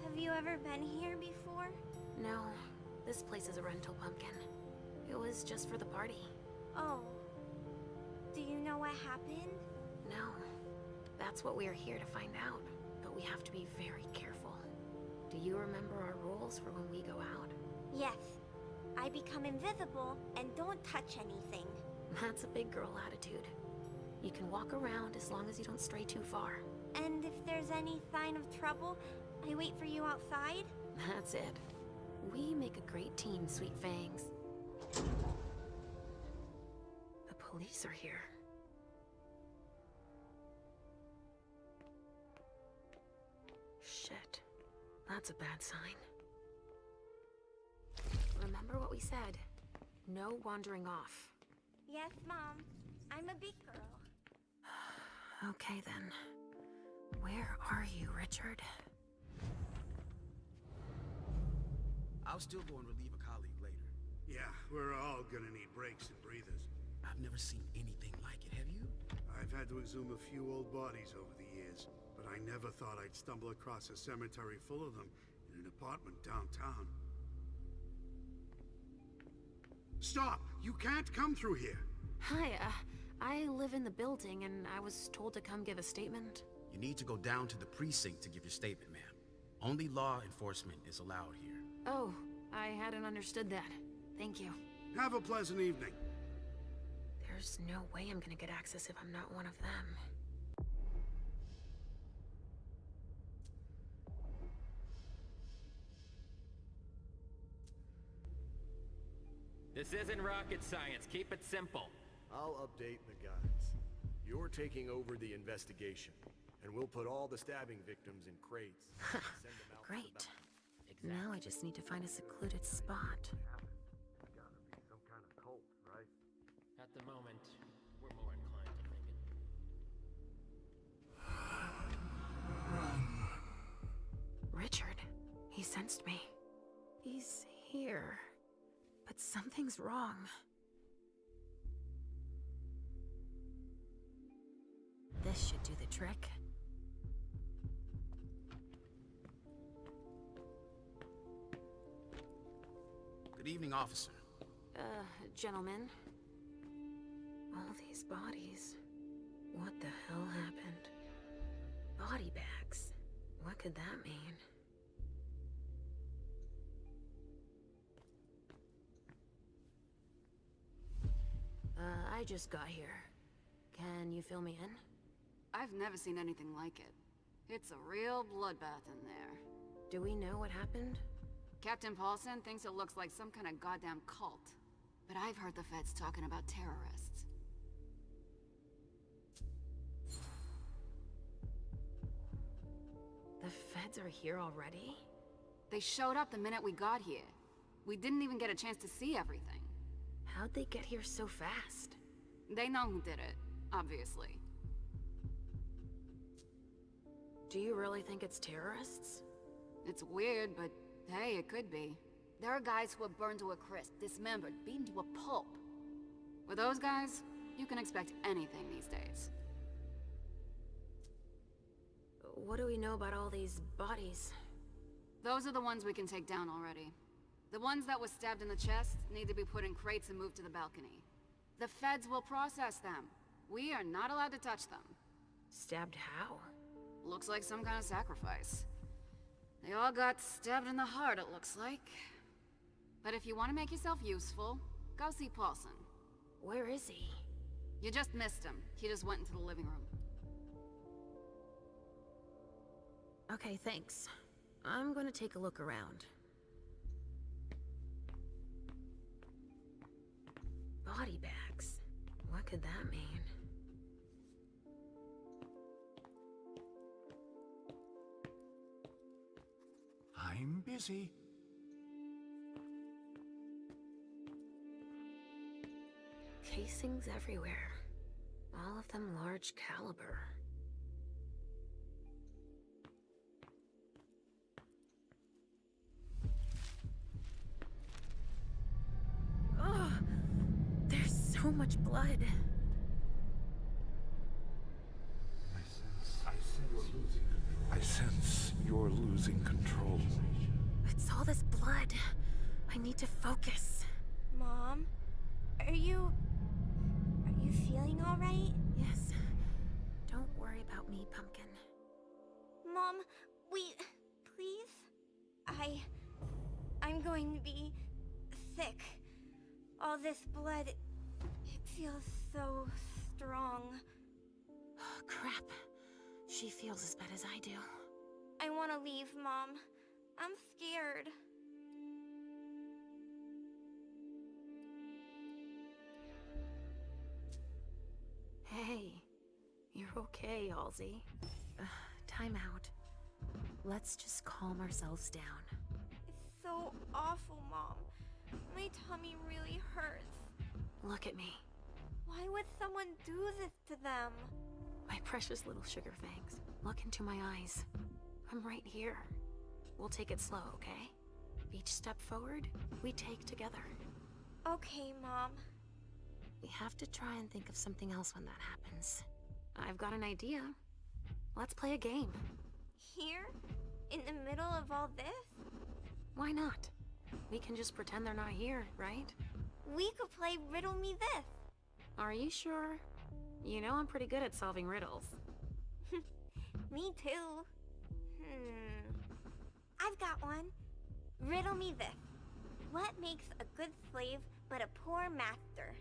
Have you ever been here before? No, this place is a rental pumpkin. It was just for the party. Oh. Do you know what happened? No. That's what we are here to find out. But we have to be very careful. Do you remember our rules for when we go out? Yes. I become invisible and don't touch anything. That's a big girl attitude. You can walk around as long as you don't stray too far. And if there's any sign of trouble, I wait for you outside? That's it. We make a great team, Sweet Fangs. The police are here. Shit. That's a bad sign. Remember what we said. No wandering off. Yes, Mom. I'm a big girl. Okay then. Where are you, Richard? I'll still go and relieve a colleague later. Yeah, we're all gonna need breaks and breathers. I've never seen anything like it, have you? I've had to exhume a few old bodies over the years, but I never thought I'd stumble across a cemetery full of them in an apartment downtown. Stop! You can't come through here! Hi, I live in the building and I was told to come give a statement. You need to go down to the precinct to give your statement, ma'am. Only law enforcement is allowed here. Oh, I hadn't understood that. Thank you. Have a pleasant evening. There's no way I'm gonna get access if I'm not one of them. This isn't rocket science. Keep it simple. I'll update the guys. You're taking over the investigation, and we'll put all the stabbing victims in crates. And send them out to the Great. balcony. Now I just need to find a secluded spot. It's gotta be some kind of cult, right? At the moment, we're more inclined to think it. Richard, he sensed me. He's here. But something's wrong. This should do the trick. Good evening, officer. Gentlemen. All these bodies. What the hell happened? Body bags. What could that mean? I just got here. Can you fill me in? I've never seen anything like it. It's a real bloodbath in there. Do we know what happened? Captain Paulson thinks it looks like some kind of goddamn cult. But I've heard the feds talking about terrorists. The feds are here already? They showed up the minute we got here. We didn't even get a chance to see everything. How'd they get here so fast? They know who did it, obviously. Do you really think it's terrorists? It's weird, but hey, it could be. There are guys who are burned to a crisp, dismembered, beaten to a pulp. With those guys, you can expect anything these days. What do we know about all these bodies? Those are the ones we can take down already. The ones that were stabbed in the chest need to be put in crates and moved to the balcony. The feds will process them. We are not allowed to touch them. Stabbed how? Looks like some kind of sacrifice. They all got stabbed in the heart, it looks like. But if you want to make yourself useful, go see Paulson. Where is he? You just missed him. He just went into the living room. Okay, thanks. I'm gonna take a look around. Body bags. What could that mean? I'm busy. Casings everywhere. All of them large caliber. Oh, there's so much blood. I sense you're losing losing control. It's all this blood. I need to focus. Mom, are you feeling all right? Yes. Don't worry about me, Pumpkin. Mom, please? I'm going to be sick. All this blood, it feels so strong. Crap. She feels as bad as I do. I want to leave, Mom. I'm scared. Hey, you're okay, Halsey. Time out. Let's just calm ourselves down. It's so awful, Mom. My tummy really hurts. Look at me. Why would someone do this to them? My precious little sugar fangs. Look into my eyes. I'm right here. We'll take it slow, okay? Each step forward, we take together. Okay, Mom. We have to try and think of something else when that happens. I've got an idea. Let's play a game. Here? In the middle of all this? Why not? We can just pretend they're not here, right? We could play Riddle Me This. Are you sure? You know I'm pretty good at solving riddles. Me too. I've got one. Riddle me this. What makes a good slave but a poor master?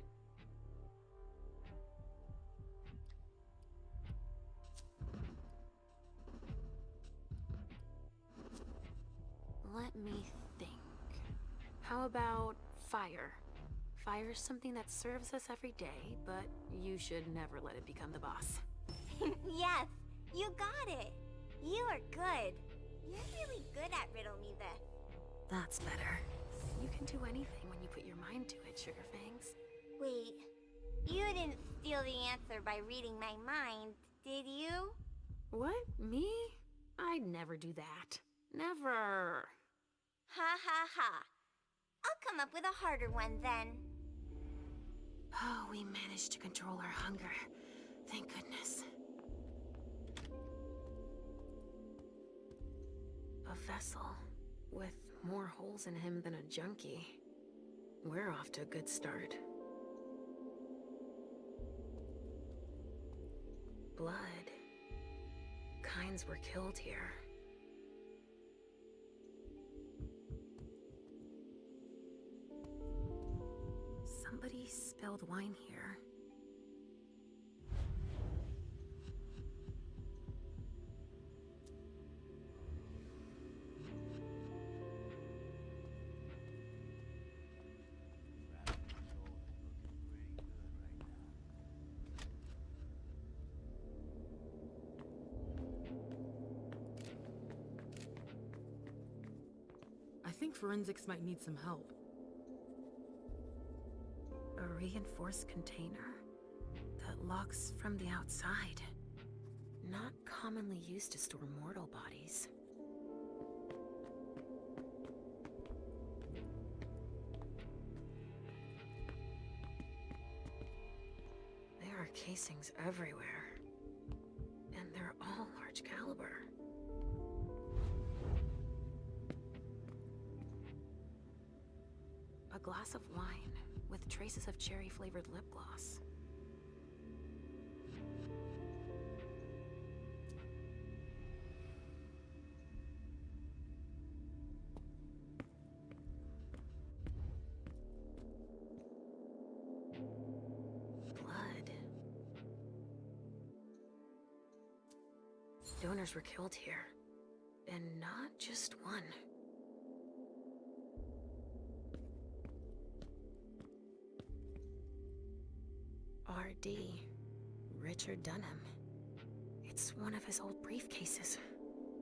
Let me think. How about fire? Fire's something that serves us every day, but you should never let it become the boss. Yes, you got it. You are good. You're really good at Riddle Me This. That's better. You can do anything when you put your mind to it, Sugarfangs. Wait, you didn't steal the answer by reading my mind, did you? What? Me? I'd never do that. Never. Ha ha ha. I'll come up with a harder one then. Oh, we managed to control our hunger. Thank goodness. A vessel with more holes in him than a junkie. We're off to a good start. Blood. Kinds were killed here. Somebody spilled wine here. I think forensics might need some help. A reinforced container that locks from the outside. Not commonly used to store mortal bodies. There are casings everywhere. And they're all large caliber. A glass of wine with traces of cherry-flavored lip gloss. Blood. Donors were killed here. And not just one. R.D. Richard Dunham. It's one of his old briefcases.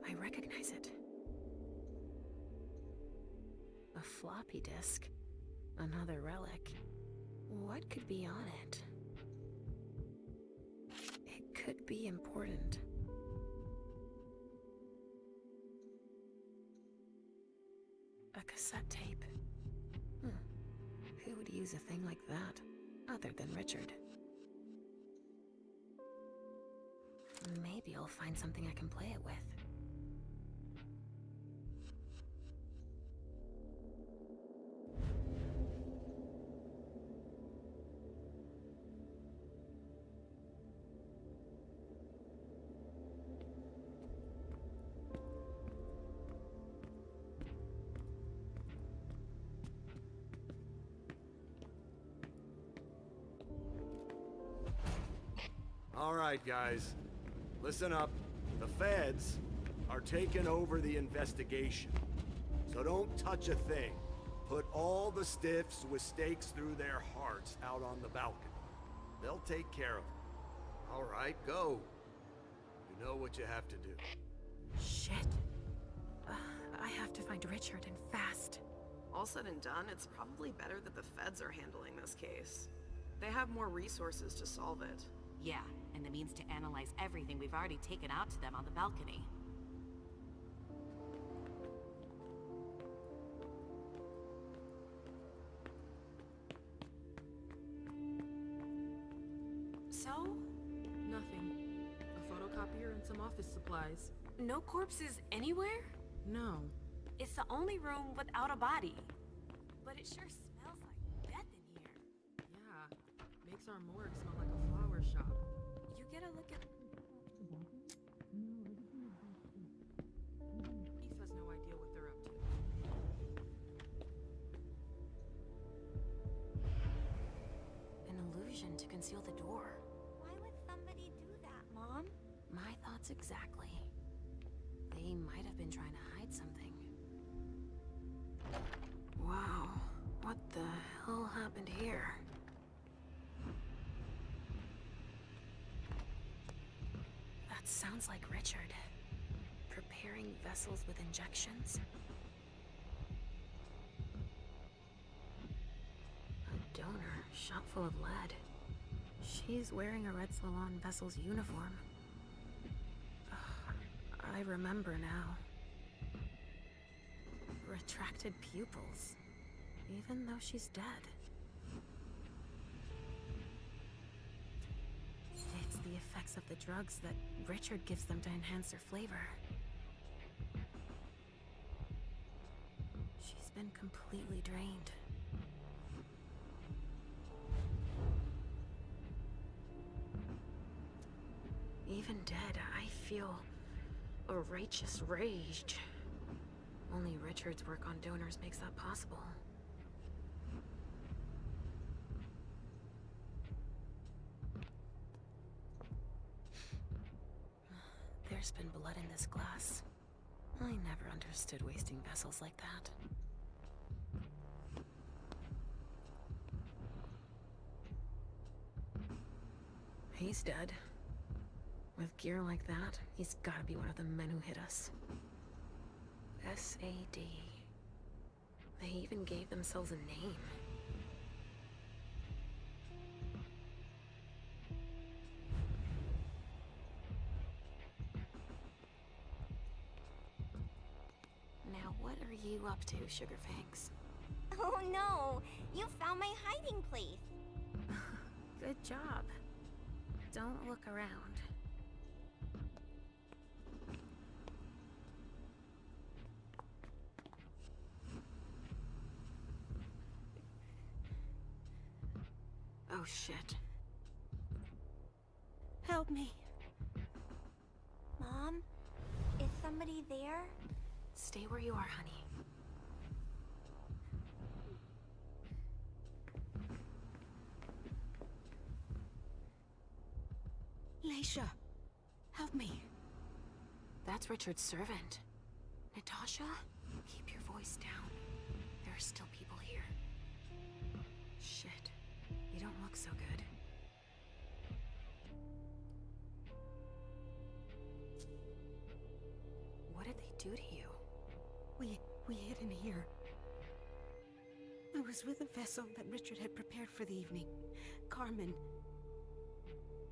I recognize it. A floppy disk. Another relic. What could be on it? It could be important. A cassette tape. Who would use a thing like that, other than Richard? Maybe I'll find something I can play it with. All right, guys. Listen up. The feds are taking over the investigation. So don't touch a thing. Put all the stiffs with stakes through their hearts out on the balcony. They'll take care of it. All right, go. You know what you have to do. Shit. I have to find Richard and fast. All said and done, it's probably better that the feds are handling this case. They have more resources to solve it. Yeah, and the means to analyze everything we've already taken out to them on the balcony. So? Nothing. A photocopier and some office supplies. No corpses anywhere? No. It's the only room without a body. But it sure smells like death in here. Yeah. Makes our morgue smell like a flower shop. You get a look at... Keith has no idea what they're up to. An illusion to conceal the door. Why would somebody do that, Mom? My thoughts exactly. They might have been trying to hide something. Wow, what the hell happened here? That sounds like Richard. Preparing vessels with injections? A donor, shot full of lead. She's wearing a Red Salon vessel's uniform. I remember now. Retracted pupils, even though she's dead. It's the effects of the drugs that Richard gives them to enhance their flavor. She's been completely drained. Even dead, I feel a righteous rage. Only Richard's work on donors makes that possible. There's been blood in this glass. I never understood wasting vessels like that. He's dead. With gear like that, he's gotta be one of the men who hit us. SAD. They even gave themselves a name. Now what are you up to, Sugarfangs? Oh no! You found my hiding place! Good job. Don't look around. Oh shit. Help me. Mom? Is somebody there? Stay where you are, honey. Leisha, help me. That's Richard's servant. Natasha, keep your voice down. There are still people here. Shit. You don't look so good. What did they do to you? We hid in here. I was with a vessel that Richard had prepared for the evening. Carmen.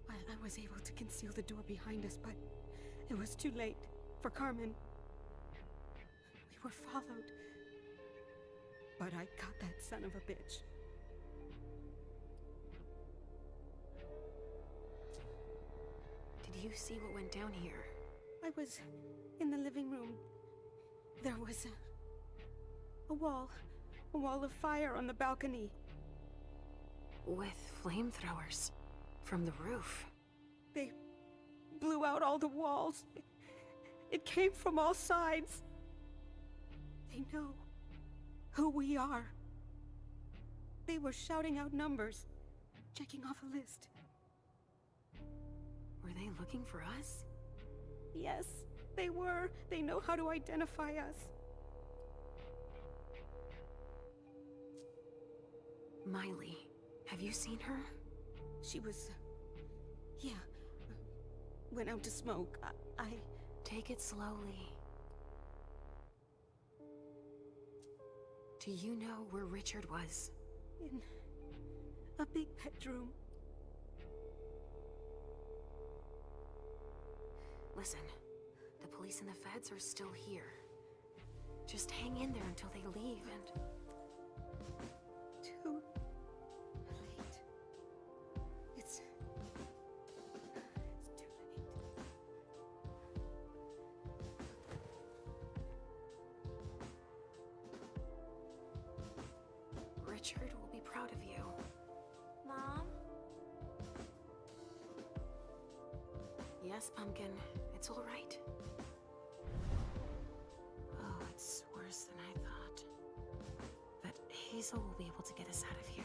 I was able to conceal the door behind us, but it was too late for Carmen. We were followed. But I got that son of a bitch. Did you see what went down here? I was in the living room. There was a wall of fire on the balcony. With flamethrowers from the roof. They blew out all the walls. It came from all sides. They know who we are. They were shouting out numbers, checking off a list. Were they looking for us? Yes, they were. They know how to identify us. Miley, have you seen her? She was... yeah. Went out to smoke. I... Take it slowly. Do you know where Richard was? In a big bedroom. Listen, the police and the feds are still here. Just hang in there until they leave and... Too late. It's too late. Richard will be proud of you. Mom? Yes, Pumpkin. It's all right. Oh, it's worse than I thought. But Hazel will be able to get us out of here.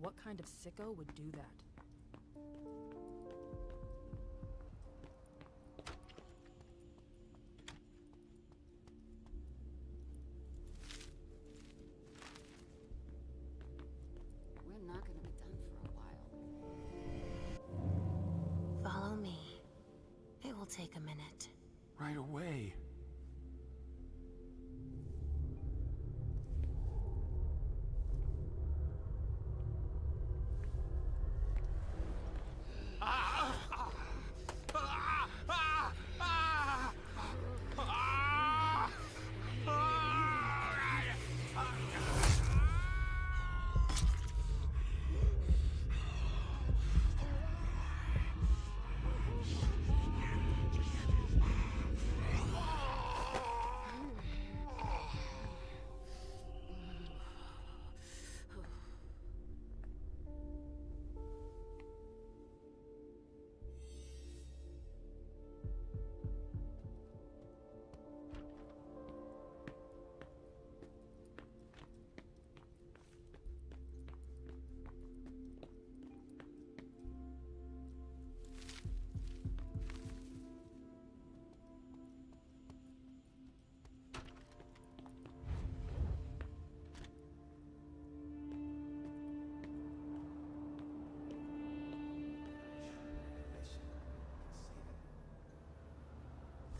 What kind of sicko would do that? We're not gonna be done for a while. Follow me. It will take a minute. Right away.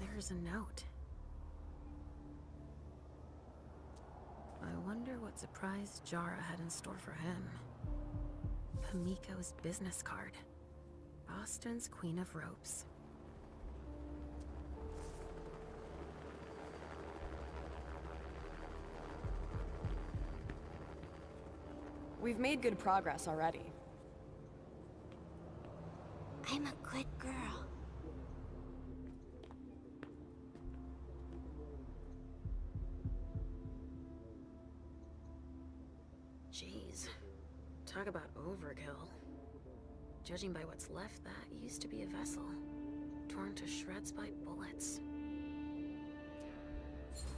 There's a note. I wonder what surprise Jara had in store for him. Pamiko's business card. Boston's Queen of Ropes. We've made good progress already. I'm a good girl. Jeez. Talk about overkill. Judging by what's left, that used to be a vessel. Torn to shreds by bullets.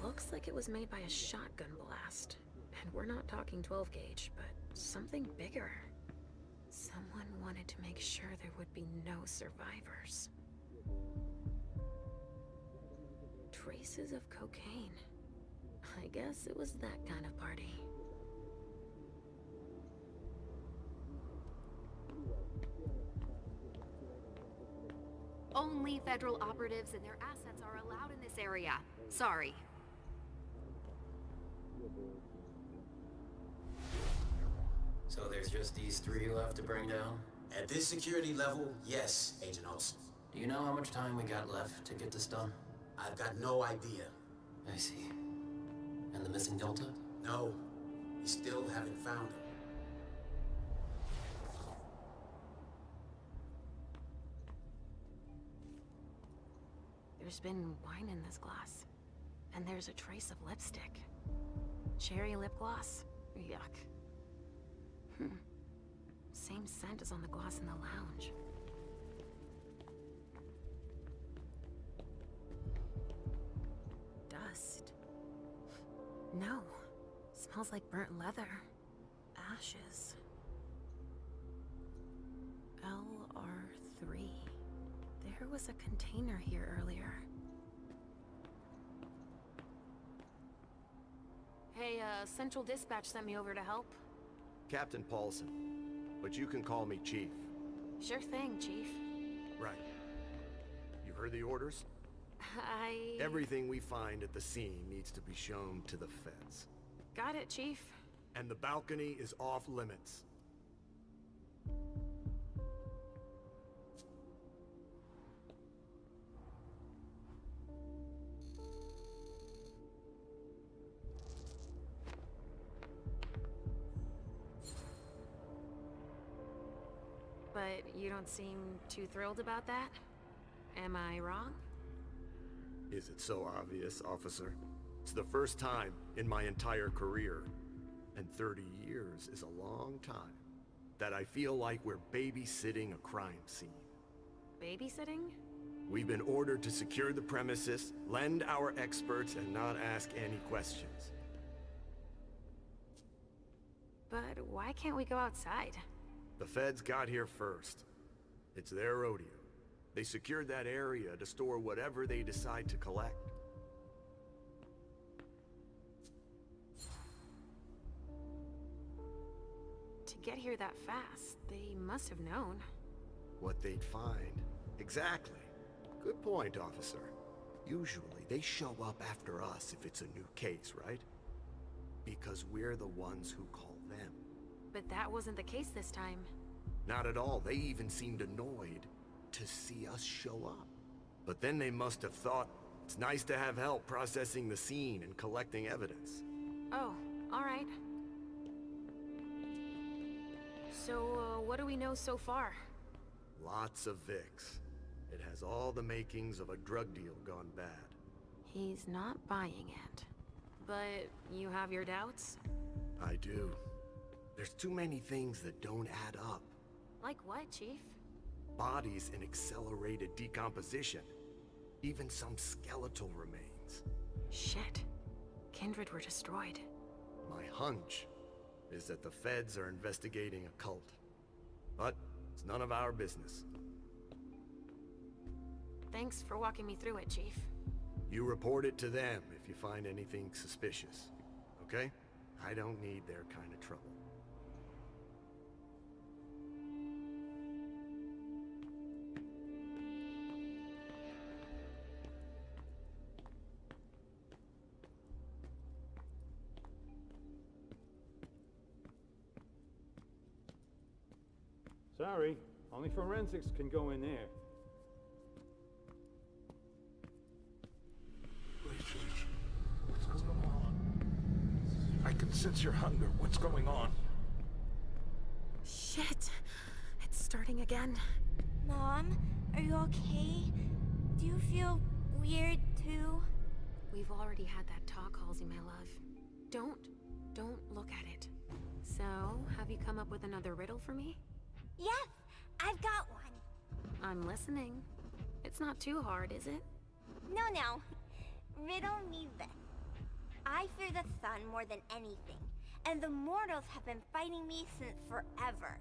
Looks like it was made by a shotgun blast. And we're not talking 12 gauge, but something bigger. Someone wanted to make sure there would be no survivors. Traces of cocaine. I guess it was that kind of party. Only federal operatives and their assets are allowed in this area. Sorry. So there's just these three left to bring down? At this security level, yes, Agent Olsen. Do you know how much time we got left to get this done? I've got no idea. I see. And the missing Delta? No, we still haven't found him. There's been wine in this glass. And there's a trace of lipstick. Cherry lip gloss? Yuck. Same scent as on the glass in the lounge. Dust. No. Smells like burnt leather. Ashes. LR3. There was a container here earlier. Hey, Central Dispatch sent me over to help. Captain Paulson, but you can call me Chief. Sure thing, Chief. Right. You heard the orders? Everything we find at the scene needs to be shown to the feds. Got it, Chief. And the balcony is off limits. But you don't seem too thrilled about that? Am I wrong? Is it so obvious, officer? It's the first time in my entire career, and 30 years is a long time, that I feel like we're babysitting a crime scene. Babysitting? We've been ordered to secure the premises, lend our experts, and not ask any questions. But why can't we go outside? The feds got here first. It's their rodeo. They secured that area to store whatever they decide to collect. To get here that fast, they must have known. What they'd find. Exactly. Good point, officer. Usually, they show up after us if it's a new case, right? Because we're the ones who call them. But that wasn't the case this time. Not at all. They even seemed annoyed to see us show up. But then they must have thought it's nice to have help processing the scene and collecting evidence. Oh, all right. So, what do we know so far? Lots of Vicks. It has all the makings of a drug deal gone bad. He's not buying it. But you have your doubts? I do. There's too many things that don't add up. Like what, Chief? Bodies in accelerated decomposition. Even some skeletal remains. Shit. Kindred were destroyed. My hunch is that the feds are investigating a cult. But it's none of our business. Thanks for walking me through it, Chief. You report it to them if you find anything suspicious. Okay? I don't need their kind of trouble. Sorry, only forensics can go in there. What's going on? I can sense your hunger. What's going on? Shit. It's starting again. Mom, are you okay? Do you feel weird too? We've already had that talk, Halsey, my love. Don't look at it. So, have you come up with another riddle for me? Yes, I've got one. I'm listening. It's not too hard, is it? No. Riddle me this. I fear the sun more than anything, and the mortals have been fighting me since forever.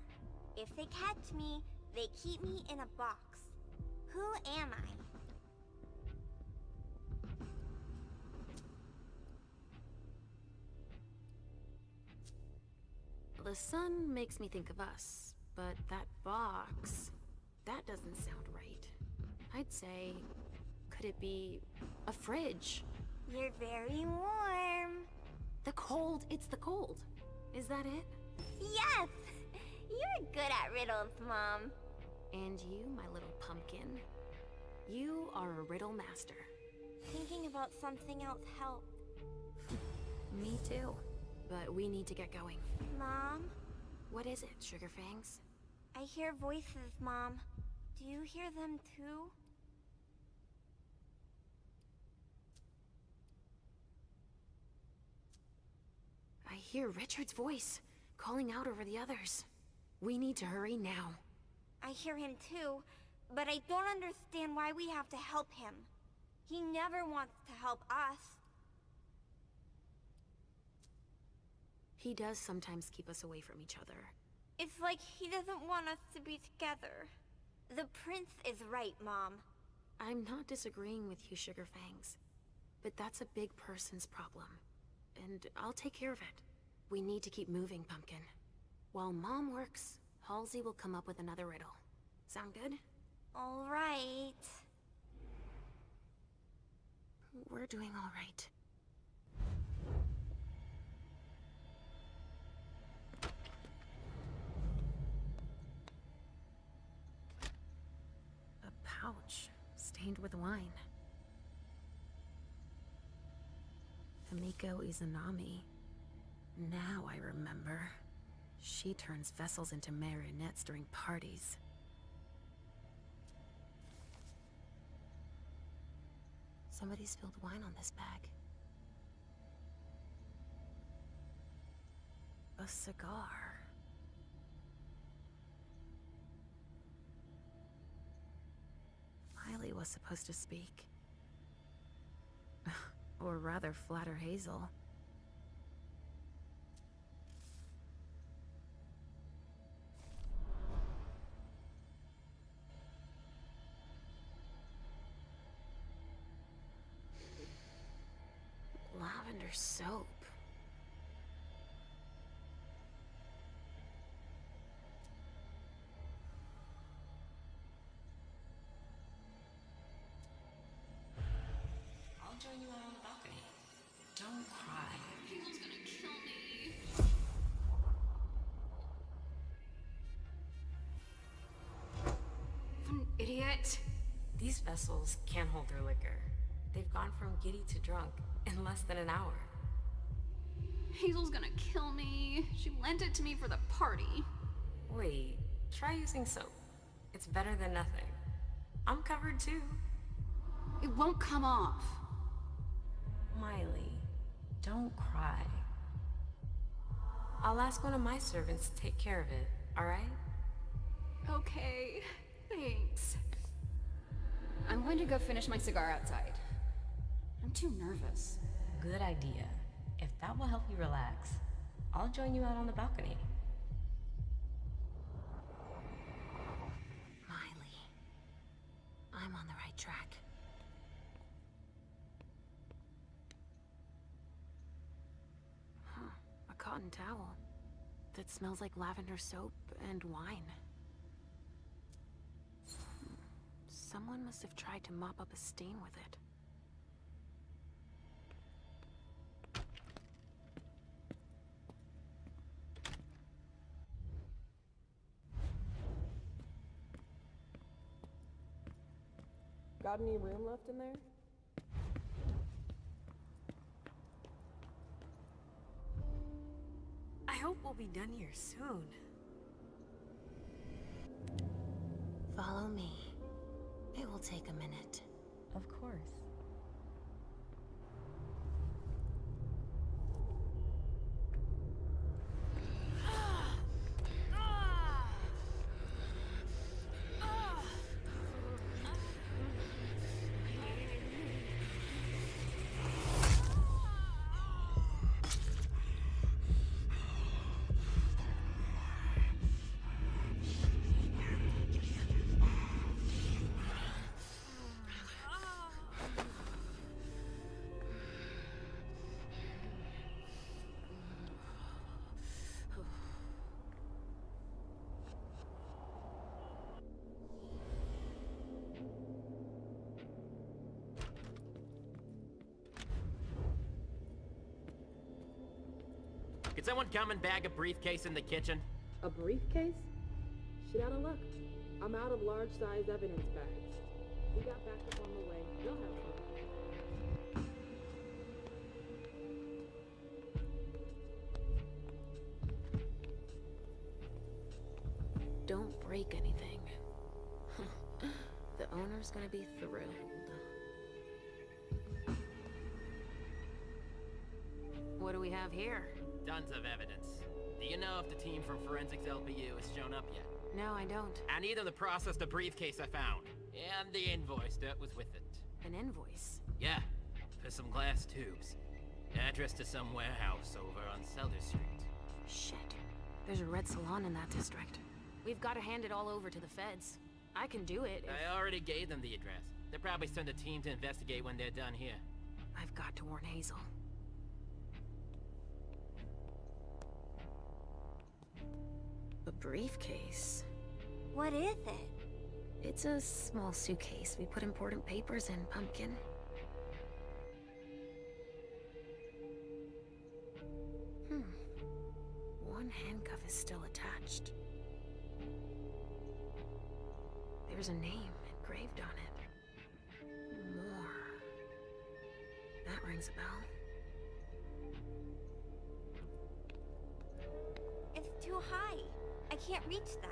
If they catch me, they keep me in a box. Who am I? The sun makes me think of us, but that box, that doesn't sound right. I'd say, could it be a fridge? You're very warm. The cold, it's the cold. Is that it? Yes! You're good at riddles, Mom. And you, my little pumpkin, you are a riddle master. Thinking about something else helped. Me too. But we need to get going. Mom? What is it, Sugarfangs? I hear voices, Mom. Do you hear them too? I hear Richard's voice, calling out over the others. We need to hurry now. I hear him too, but I don't understand why we have to help him. He never wants to help us. He does sometimes keep us away from each other. It's like he doesn't want us to be together. The prince is right, Mom. I'm not disagreeing with you, Sugarfangs. But that's a big person's problem. And I'll take care of it. We need to keep moving, Pumpkin. While Mom works, Halsey will come up with another riddle. Sound good? All right. We're doing all right. A pouch stained with wine. Himiko Izanami. Now I remember. She turns vessels into marionettes during parties. Somebody spilled wine on this bag. A cigar. Miley was supposed to speak. Or rather, flatter Hazel. Lavender soap. I'll join you out on the balcony. Don't cry. Hazel's gonna kill me. What an idiot. These vessels can't hold their liquor. They've gone from giddy to drunk in less than an hour. Hazel's gonna kill me. She lent it to me for the party. Wait, try using soap. It's better than nothing. I'm covered too. It won't come off. Miley, don't cry. I'll ask one of my servants to take care of it, alright? Okay, thanks. I'm going to go finish my cigar outside. I'm too nervous. Good idea. If that will help you relax, I'll join you out on the balcony. Miley. I'm on the right track. Huh. A cotton towel. That smells like lavender soap and wine. Someone must have tried to mop up a stain with it. Got any room left in there? I hope we'll be done here soon. Follow me. It will take a minute. Of course. Can someone come and bag a briefcase in the kitchen? A briefcase? Shit out of luck. I'm out of large-size evidence bags. We got backup on the way. They'll have fun. Don't break anything. The owner's gonna be thrilled. What do we have here? Tons of evidence. Do you know if the team from Forensics LPU has shown up yet? No, I don't. I need them to process the briefcase I found. And the invoice that was with it. An invoice? Yeah, for some glass tubes. Address to some warehouse over on Cellar Street. Shit. There's a red salon in that district. We've got to hand it all over to the feds. I can do it if... I already gave them the address. They'll probably send a team to investigate when they're done here. I've got to warn Hazel. A briefcase? What is it? It's a small suitcase. We put important papers in, Pumpkin. One handcuff is still attached. There's a name engraved on it. More. That rings a bell. It's too high. I can't reach them.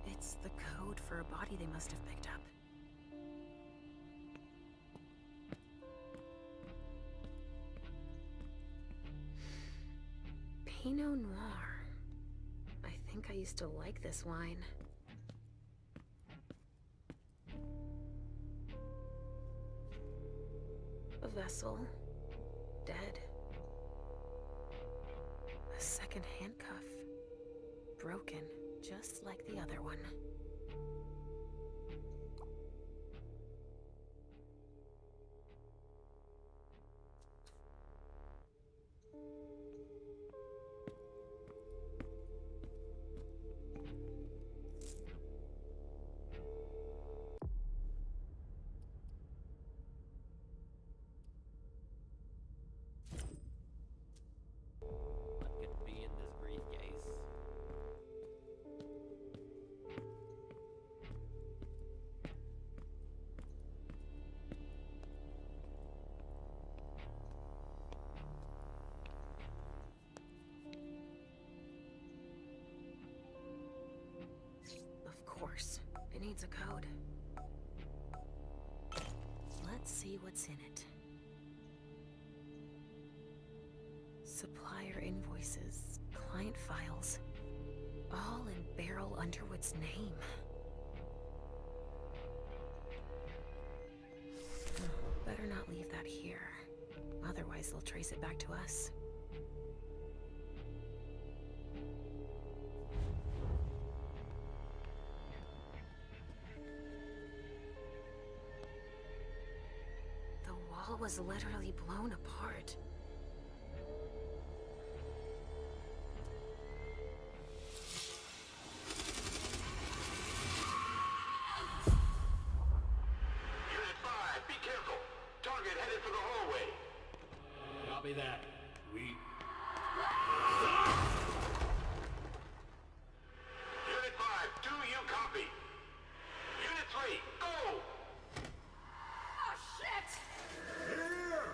It's the code for a body they must have picked up. Pinot Noir. I think I used to like this wine. A vessel. Dead. A second handcuff. Broken, just like the other one. What could be in this briefcase? Of course. It needs a code. Let's see what's in it. Supplier invoices, client files, all in Beryl Underwood's name. Better not leave that here. Otherwise, they'll trace it back to us. The wall was literally blown apart. Unit 5, be careful. Target headed for the hallway. Copy that. Unit 5, do you copy? Unit 3, go! Oh, shit! Here!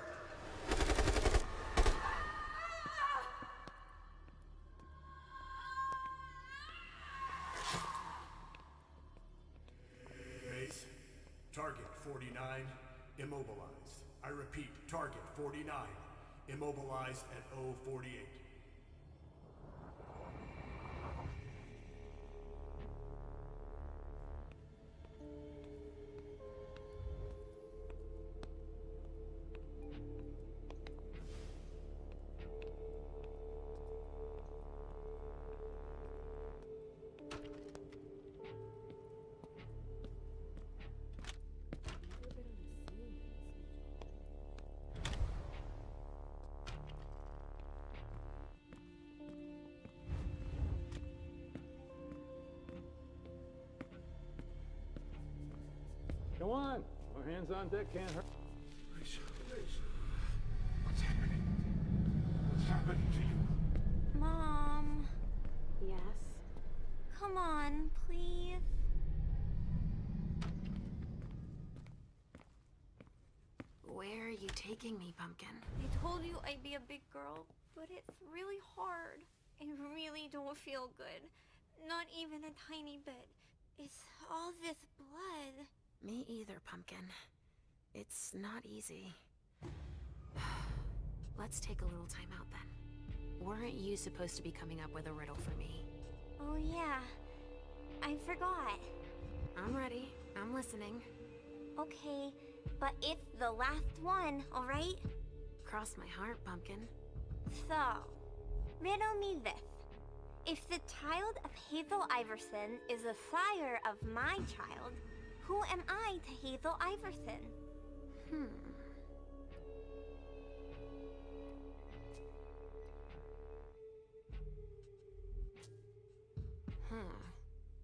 Base, target 49, immobilized. I repeat, target 49, immobilized at 048. Come on. Our hands on deck can't hurt. What's happening? What's happening to you? Mom, Yes? come on, please. Where are you taking me, Pumpkin? I told you I'd be a big girl, but it's really hard. I really don't feel good. Not even a tiny bit. is all this blood? Me either, Pumpkin. It's not easy. Let's take a little time out then. Weren't you supposed to be coming up with a riddle for me? Oh yeah, I forgot. I'm ready. I'm listening. Okay, but it's the last one, alright? Cross my heart, Pumpkin. So, riddle me this. If the child of Hazel Iverson is the sire of my child, who am I to Hazel Iverson?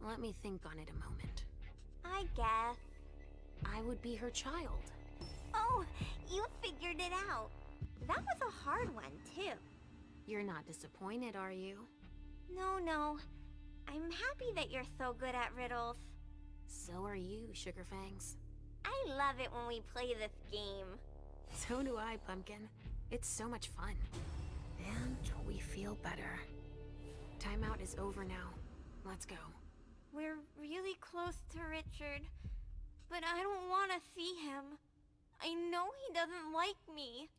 Let me think on it a moment. I guess. I would be her child. Oh, you figured it out. That was a hard one, too. You're not disappointed, are you? No. I'm happy that you're so good at riddles. So are you, Sugarfangs. I love it when we play this game. So do I, Pumpkin. It's so much fun. And we feel better. Timeout is over now. Let's go. We're really close to Richard, but I don't want to see him. I know he doesn't like me.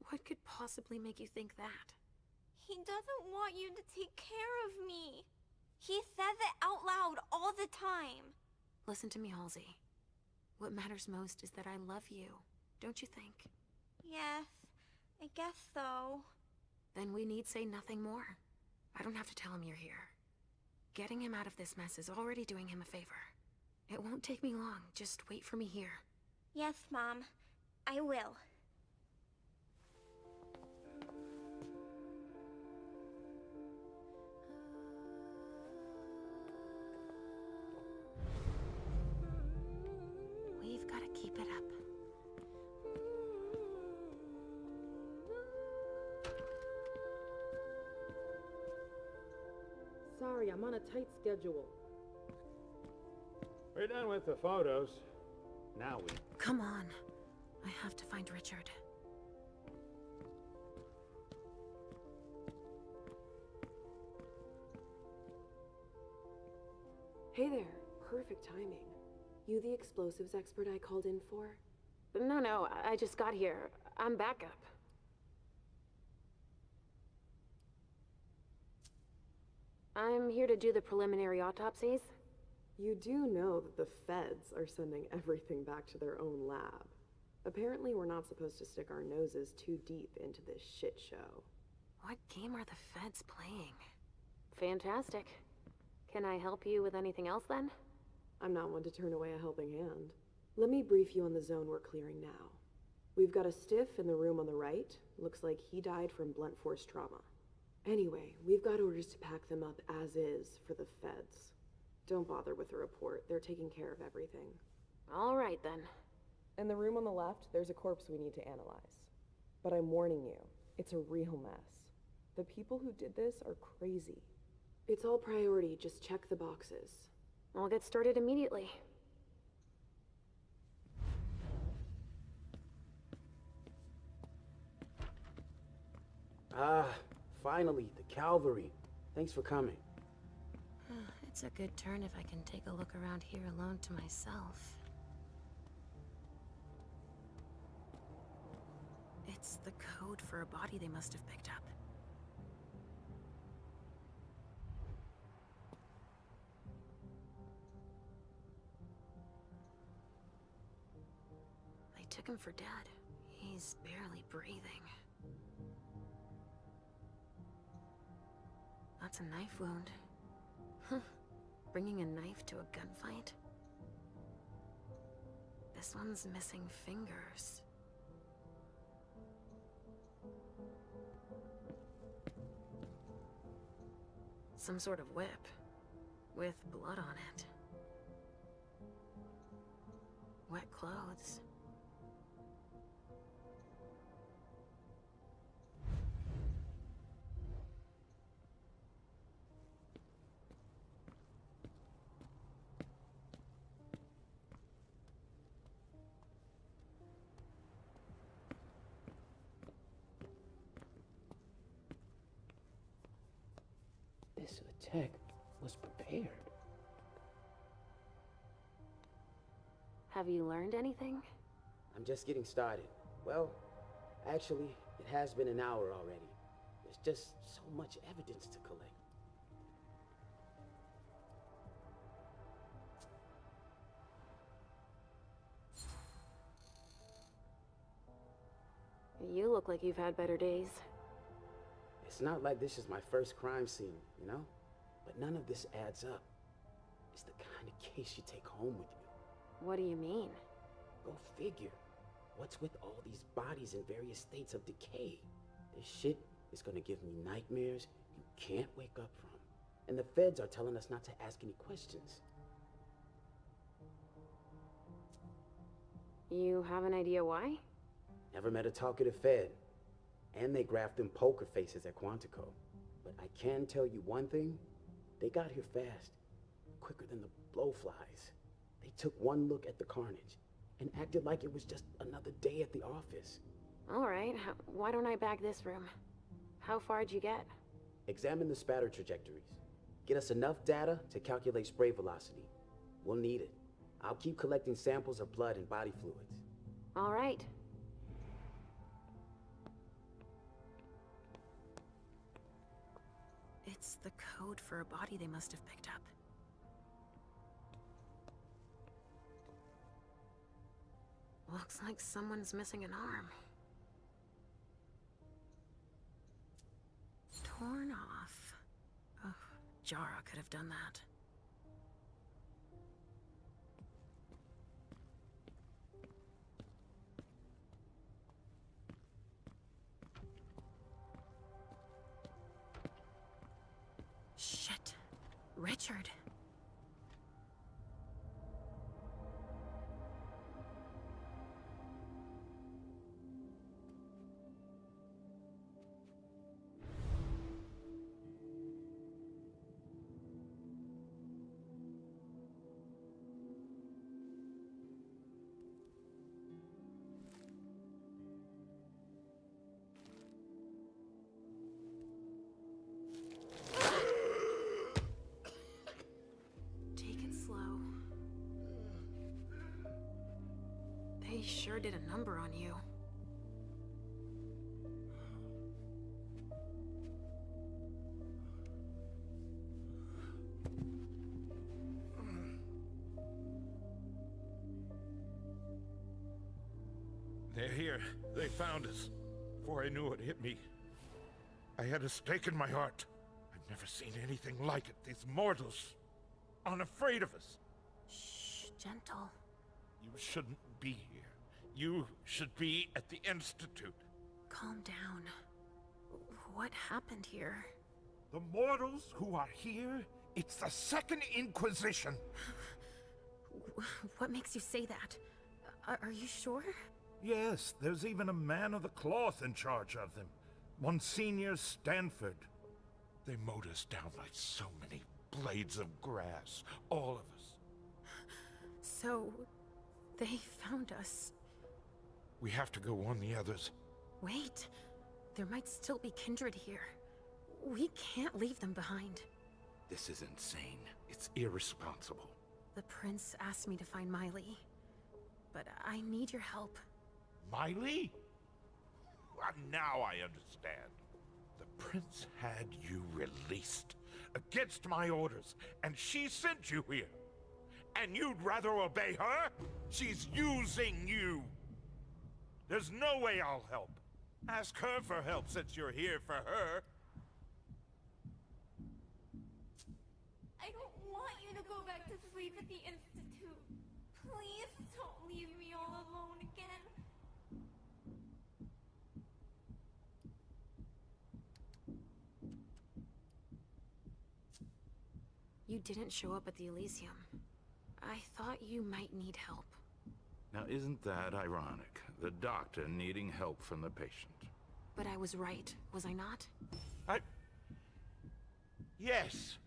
What could possibly make you think that? He doesn't want you to take care of me. He says it out loud all the time. Listen to me, Halsey. What matters most is that I love you, don't you think? Yes, I guess so. Then we need say nothing more. I don't have to tell him you're here. Getting him out of this mess is already doing him a favor. It won't take me long. Just wait for me here. Yes, Mom. I will. We've got to keep it up. Sorry, I'm on a tight schedule. We're done with the photos. Now we... Come on. I have to find Richard. Hey there. Perfect timing. You the explosives expert I called in for? No, I just got here. I'm backup. I'm here to do the preliminary autopsies. You do know that the feds are sending everything back to their own lab. Apparently we're not supposed to stick our noses too deep into this shit show. What game are the feds playing? Fantastic. Can I help you with anything else then? I'm not one to turn away a helping hand. Let me brief you on the zone we're clearing now. We've got a stiff in the room on the right. Looks like he died from blunt force trauma. Anyway, we've got orders to pack them up as is for the feds. Don't bother with the report. They're taking care of everything. All right, then. In the room on the left, there's a corpse we need to analyze. But I'm warning you, it's a real mess. The people who did this are crazy. It's all priority, just check the boxes. I'll get started immediately. Finally, the cavalry. Thanks for coming. It's a good turn if I can take a look around here alone to myself. It's the code for a body they must have picked up. They took him for dead. He's barely breathing. That's a knife wound. Huh. Bringing a knife to a gunfight? This one's missing fingers. Some sort of whip, with blood on it. Wet clothes. This attack was prepared. Have you learned anything? I'm just getting started. Well, actually, it has been an hour already. There's just so much evidence to collect. You look like you've had better days. It's not like this is my first crime scene, you know? But none of this adds up. It's the kind of case you take home with you. What do you mean? Go figure. What's with all these bodies in various states of decay? This shit is gonna give me nightmares you can't wake up from. And the feds are telling us not to ask any questions. You have an idea why? Never met a talkative fed. And they graphed them poker faces at Quantico. But I can tell you one thing. They got here fast. Quicker than the blowflies. They took one look at the carnage and acted like it was just another day at the office. All right, why don't I bag this room? How far'd you get? Examine the spatter trajectories. Get us enough data to calculate spray velocity. We'll need it. I'll keep collecting samples of blood and body fluids. All right. It's the code for a body they must have picked up. Looks like someone's missing an arm. Torn off. Oh, Jara could have done that. Shit. Richard. They sure did a number on you. They're here. They found us. Before I knew it hit me. I had a stake in my heart. I've never seen anything like it. These mortals. Unafraid of us. Shh, gentle. You shouldn't be here. You should be at the Institute. Calm down. What happened here? The mortals who are here, it's the Second Inquisition. What makes you say that? Are you sure? Yes, there's even a man of the cloth in charge of them. Monsignor Stanford. They mowed us down like so many blades of grass. All of us. So, they found us. We have to go warn the others. Wait. There might still be kindred here. We can't leave them behind. This is insane. It's irresponsible. The prince asked me to find Miley. But I need your help. Miley? Well, now I understand. The prince had you released against my orders, and she sent you here. And you'd rather obey her? She's using you. There's no way I'll help. Ask her for help since you're here for her. I don't want you to go back to sleep at the Institute. Please don't leave me all alone again. You didn't show up at the Elysium. I thought you might need help. Now isn't that ironic? The doctor needing help from the patient. But I was right, was I not? Yes.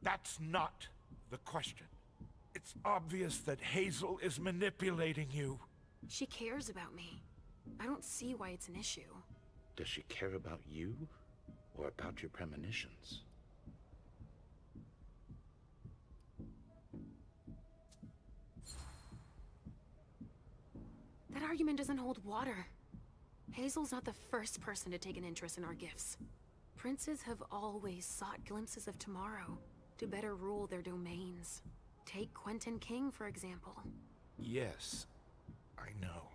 That's not the question. It's obvious that Hazel is manipulating you. She cares about me. I don't see why it's an issue. Does she care about you? Or about your premonitions? argument doesn't hold water. Hazel's not the first person to take an interest in our gifts. Princes have always sought glimpses of tomorrow to better rule their domains. Take Quentin King, for example. Yes, I know.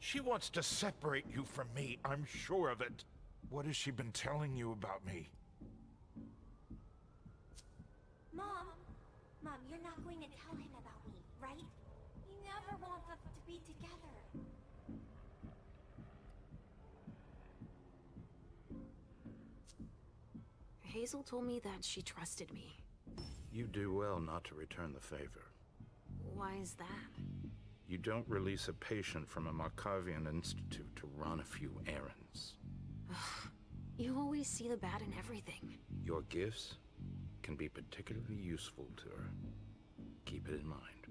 She wants to separate you from me, I'm sure of it. What has she been telling you about me? Mom, you're not going to tell him about me, right? He never wants us to be together. Hazel told me that she trusted me. You do well not to return the favor. Why is that? You don't release a patient from a Markavian institute to run a few errands. You always see the bad in everything. Your gifts can be particularly useful to her. Keep it in mind.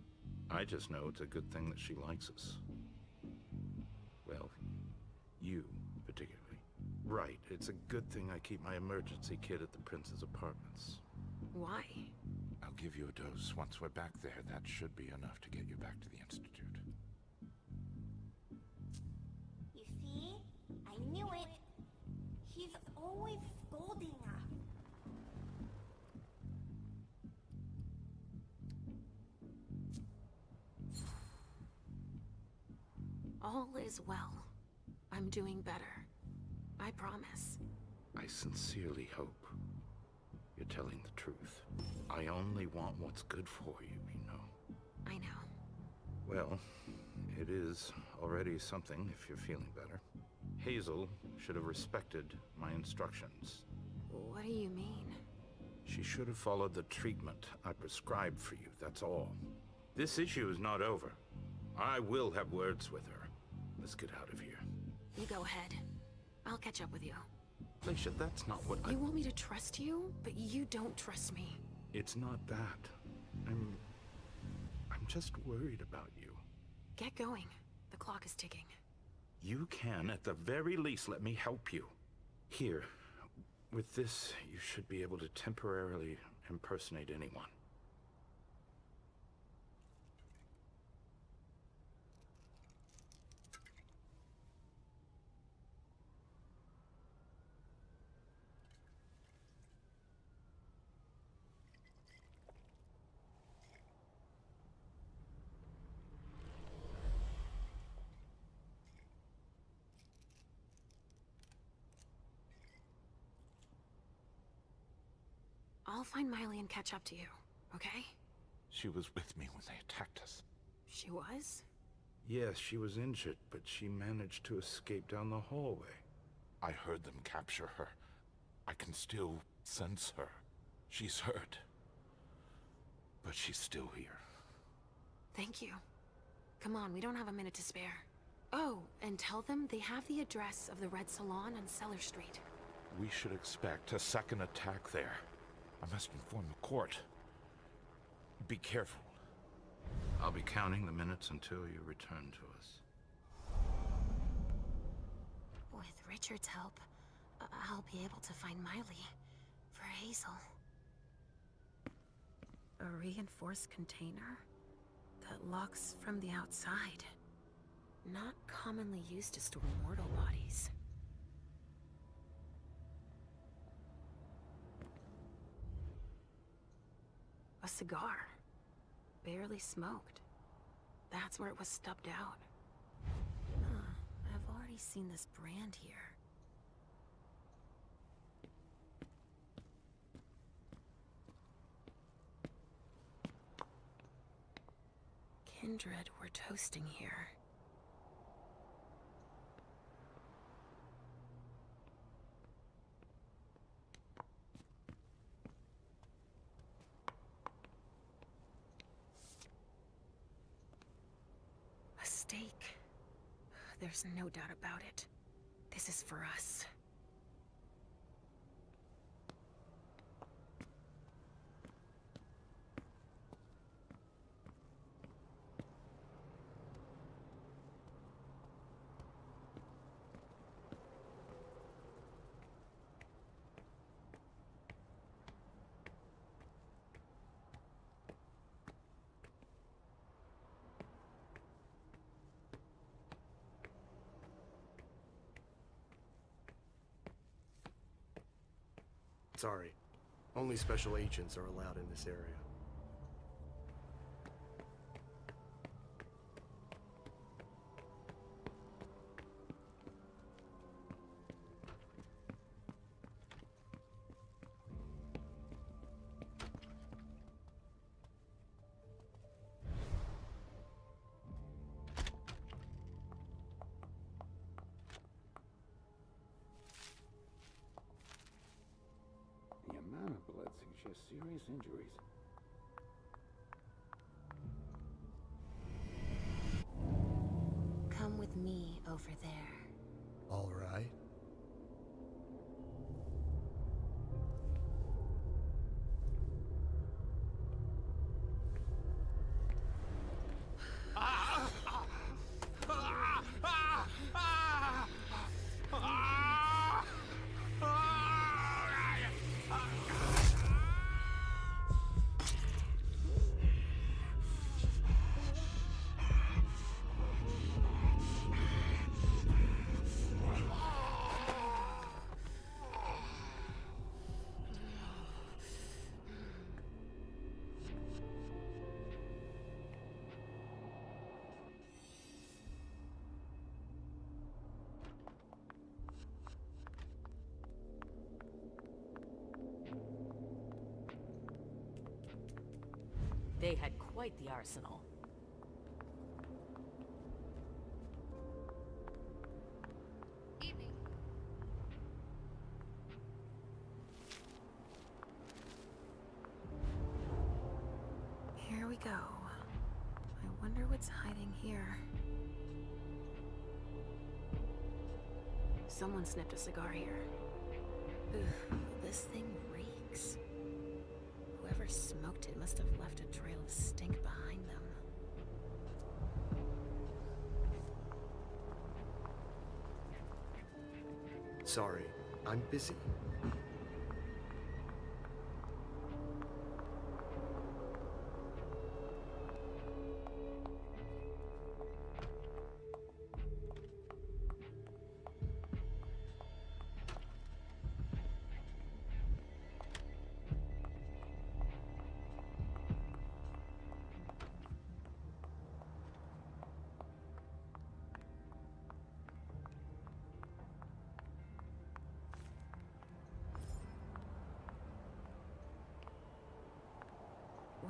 I just know it's a good thing that she likes us. Well, you particularly. Right, it's a good thing I keep my emergency kit at the Prince's apartments. Why? I'll give you a dose. Once we're back there, that should be enough to get you back to the Institute. You see? I knew it. He's always scolding us. All is well. I'm doing better. I promise. I sincerely hope you're telling the truth. I only want what's good for you, you know. I know. Well, it is already something if you're feeling better. Hazel should have respected my instructions. What do you mean? She should have followed the treatment I prescribed for you, that's all. This issue is not over. I will have words with her. Let's get out of here. You go ahead. I'll catch up with you. Felicia, that's not what You want me to trust you, but you don't trust me. It's not that. I'm just worried about you. Get going. The clock is ticking. You can, at the very least, let me help you. Here, with this, you should be able to temporarily impersonate anyone. I'll find Miley and catch up to you, okay? She was with me when they attacked us. She was? Yes, she was injured, but she managed to escape down the hallway. I heard them capture her. I can still sense her. She's hurt. But she's still here. Thank you. Come on, we don't have a minute to spare. Oh, and tell them they have the address of the Red Salon on Cellar Street. We should expect a second attack there. I must inform the court. Be careful. I'll be counting the minutes until you return to us. With Richard's help, I'll be able to find Miley for Hazel. A reinforced container that locks from the outside. Not commonly used to store mortal bodies. A cigar. Barely smoked. That's where it was stubbed out. Huh, I've already seen this brand here. Kindred were toasting here. A stake. There's no doubt about it. This is for us. Sorry. Only special agents are allowed in this area. The amount of blood suggests serious injuries. Come with me over there. All right. They had quite the arsenal. Here we go. I wonder what's hiding here. Someone snipped a cigar here. Ugh, this thing reeks. Whoever smoked it must have left a trail of stink behind them. Sorry, I'm busy.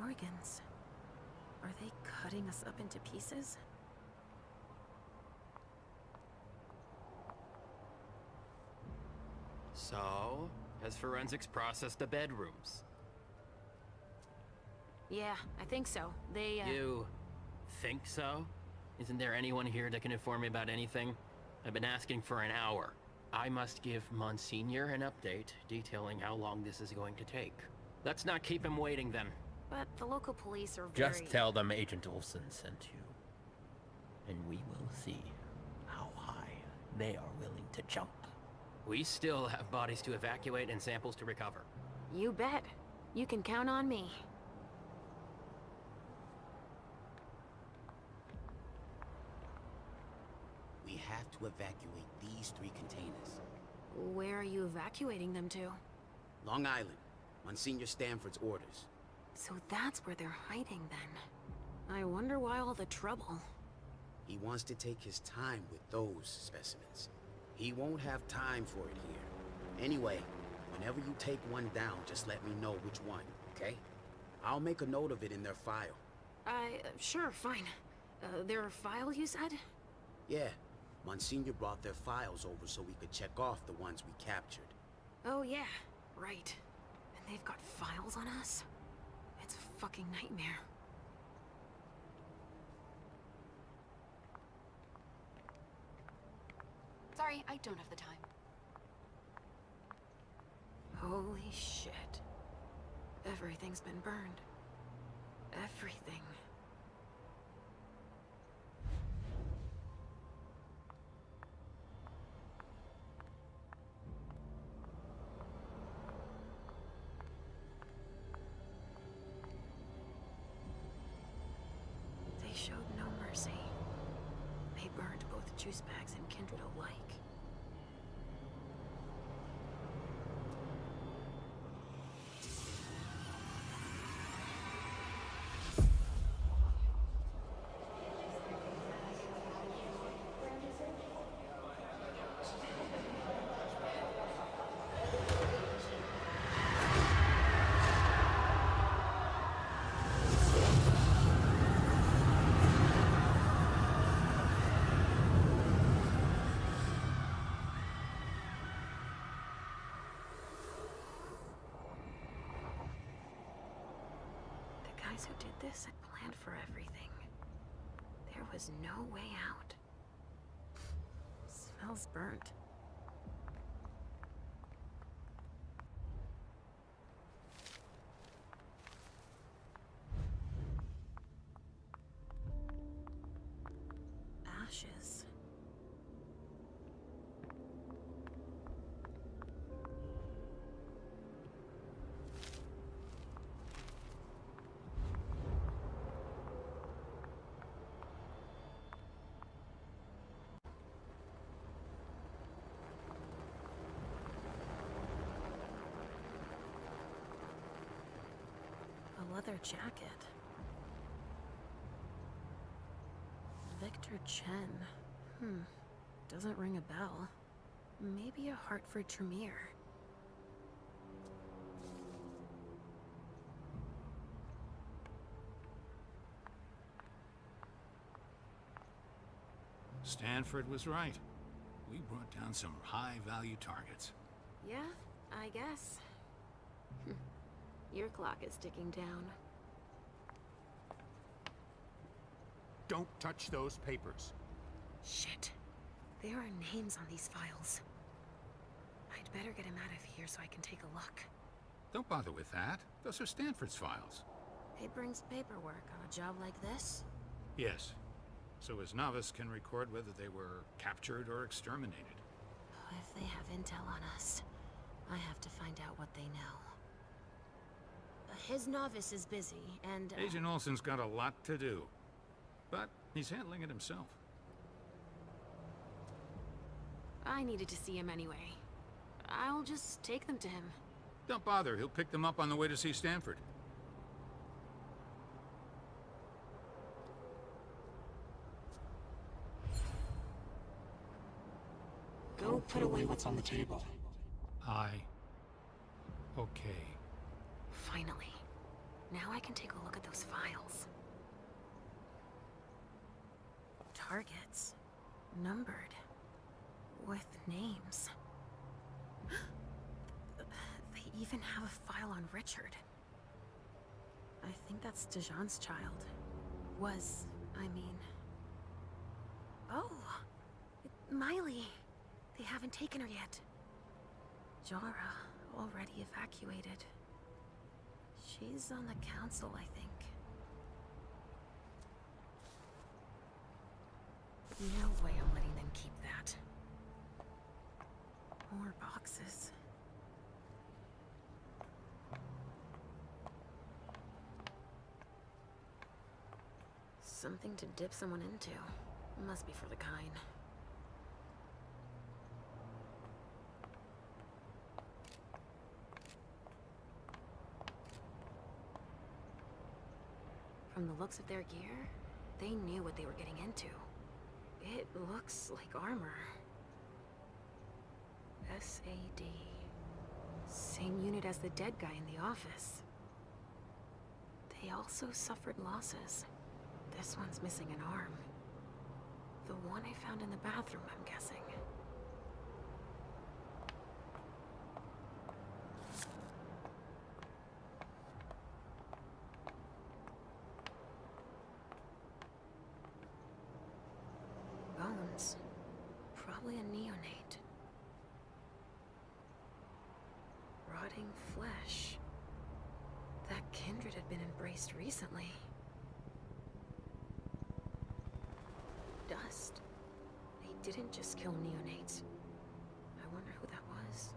Organs. Are they cutting us up into pieces? So, has forensics processed the bedrooms? Yeah, I think so. They, You think so? Isn't there anyone here that can inform me about anything? I've been asking for an hour. I must give Monsignor an update detailing how long this is going to take. Let's not keep him waiting then. But the local police are very... Just tell them Agent Olsen sent you. And we will see how high they are willing to jump. We still have bodies to evacuate and samples to recover. You bet. You can count on me. We have to evacuate these 3 containers. Where are you evacuating them to? Long Island. Monsignor Stanford's orders. So that's where they're hiding then. I wonder why all the trouble. He wants to take his time with those specimens. He won't have time for it here. Anyway, whenever you take one down, just let me know which one, okay? I'll make a note of it in their file. Sure, fine. Their file, you said? Yeah, Monsignor brought their files over so we could check off the ones we captured. Oh yeah, right. And they've got files on us? It's a fucking nightmare. Sorry, I don't have the time. Holy shit. Everything's been burned. Everything. They showed no mercy. They burned both juice bags and kindred alike. guys who did this had planned for everything. There was no way out. Smells burnt. Ashes. A leather jacket. Victor Chen. Doesn't ring a bell. Maybe a Hartford Tremere. Stanford was right. We brought down some high-value targets. Yeah, I guess. Your clock is ticking down. Don't touch those papers. Shit. There are names on these files. I'd better get him out of here so I can take a look. Don't bother with that. Those are Stanford's files. It brings paperwork on a job like this? Yes. So his novice can record whether they were captured or exterminated. If they have intel on us, I have to find out what they know. His novice is busy, and... Agent Olsen's got a lot to do. But he's handling it himself. I needed to see him anyway. I'll just take them to him. Don't bother. He'll pick them up on the way to see Stanford. Go put away what's on the table. Okay. Finally. Now I can take a look at those files. Targets. Numbered. With names. They even have a file on Richard. I think that's Dijon's child. Was, I mean. Oh! Miley! They haven't taken her yet. Jara, already evacuated. She's on the council, I think. No way I'm letting them keep that. More boxes. Something to dip someone into. Must be for the kind. From the looks of their gear, they knew what they were getting into. It looks like armor. SAD. Same unit as the dead guy in the office. They also suffered losses. This one's missing an arm. The one I found in the bathroom, I'm guessing. Bones. Probably a neonate. Rotting flesh. That kindred had been embraced recently. Dust. They didn't just kill neonates. I wonder who that was.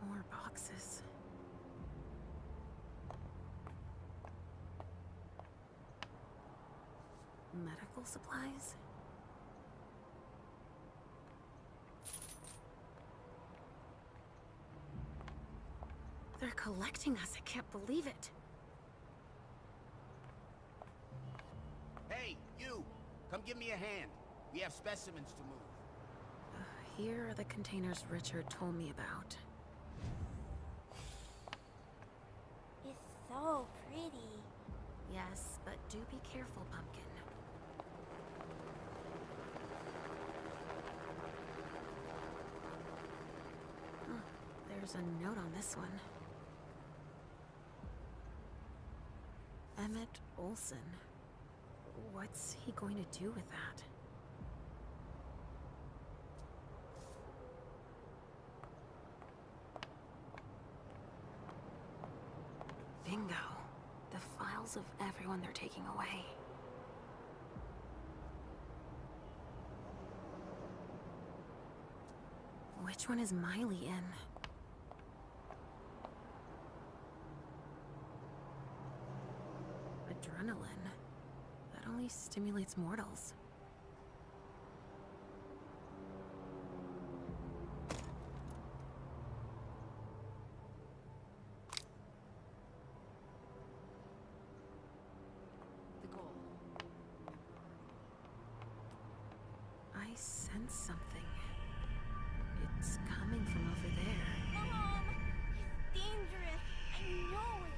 More boxes. Medical supplies? They're collecting us. I can't believe it. Hey, you! Come give me a hand. We have specimens to move. Here are the containers Richard told me about. It's so pretty. Yes, but do be careful, Pumpkin. There's There's a note on this one. Emmett Olson. What's he going to do with that? Bingo. The files of everyone they're taking away. Which one is Miley in? Adrenaline. That only stimulates mortals. The goal. I sense something. It's coming from over there. Mom! He's dangerous. I know it.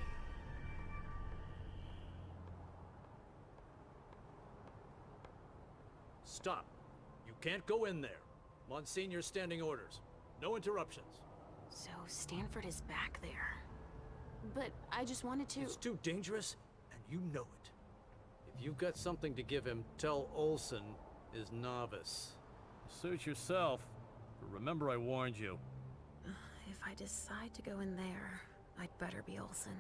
Stop. You can't go in there. Monsignor's standing orders. No interruptions. So Stanford is back there. But I just wanted to... It's too dangerous, and you know it. If you've got something to give him, tell Olson is novice. Suit yourself. But remember I warned you. If I decide to go in there, I'd better be Olson.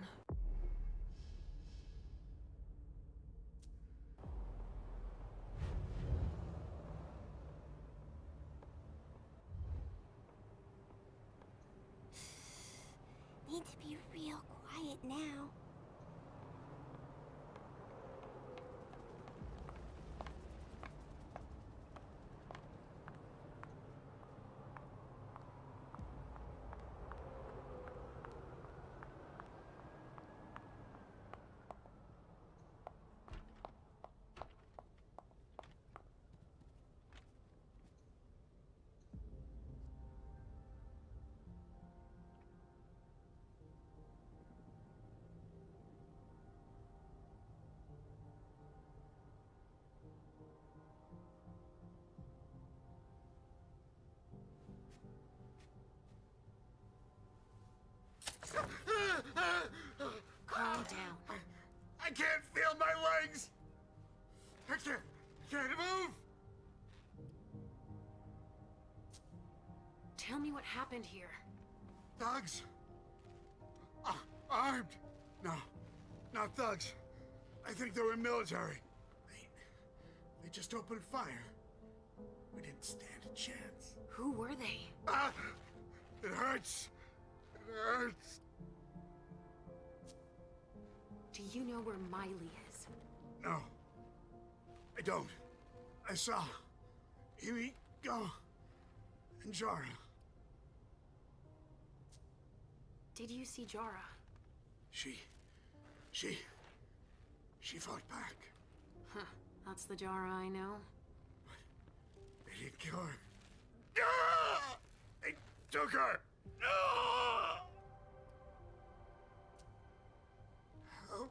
Need to be real quiet now. Calm down. I can't feel my legs! I can't move! Tell me what happened here. Thugs? Armed? No, not thugs. I think they were military. They just opened fire. We didn't stand a chance. Who were they? It hurts. It hurts. Do you know where Miley is? No, I don't. I saw Amy go and Jara. Did you see Jara? She fought back. Huh. That's the Jara I know. They didn't kill her. Ah! They took her. Ah! Help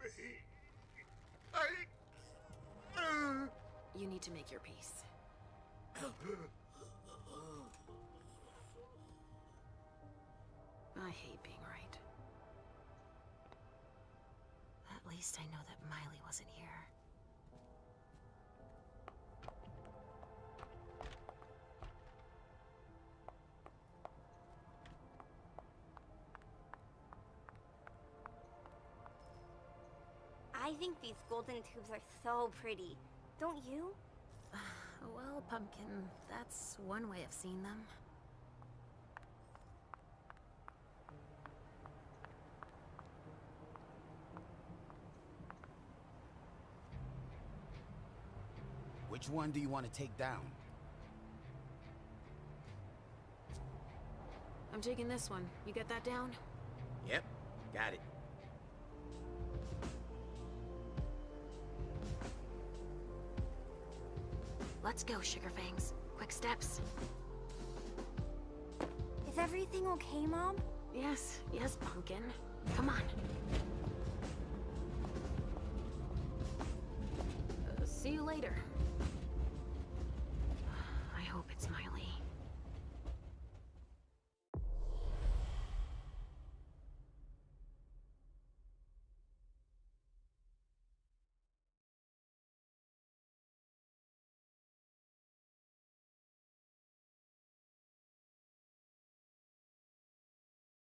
me. You need to make your peace. I hate being right. At least I know that Miley wasn't here. I think these golden tubes are so pretty. Don't you? Well, Pumpkin, that's one way of seeing them. Which one do you want to take down? I'm taking this one. You get that down? Yep, got it. Let's go, Sugarfangs. Quick steps. Is everything okay, Mom? Yes, Pumpkin. Come on. See you later.